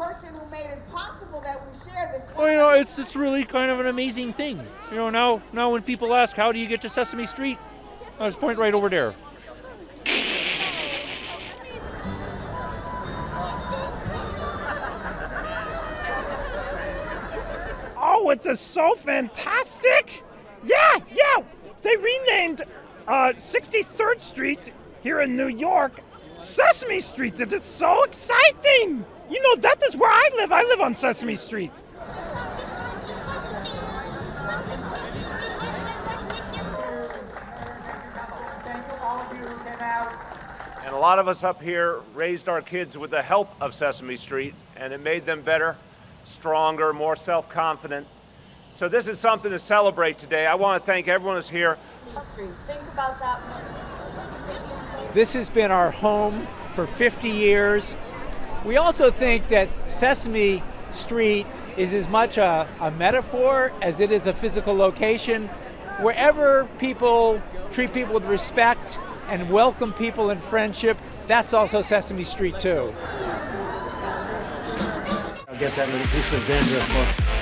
person who made it possible that we share this. Well, it's just really kind of an amazing thing. Now when people ask, how do you get to Sesame Street? I just point right over there. Oh, it is so fantastic! Yeah, they renamed 63rd Street here in New York Sesame Street. It is so exciting! That is where I live. I live on Sesame Street. Thank you, all of you who came out. And a lot of us up here raised our kids with the help of Sesame Street, and it made them better, stronger, more self-confident. So this is something to celebrate today. I want to thank everyone who's here. Think about that. This has been our home for 50 years. We also think that Sesame Street is as much a metaphor as it is a physical location. Wherever people treat people with respect and welcome people in friendship, that's also Sesame Street too. I'll get that little piece of dandruff.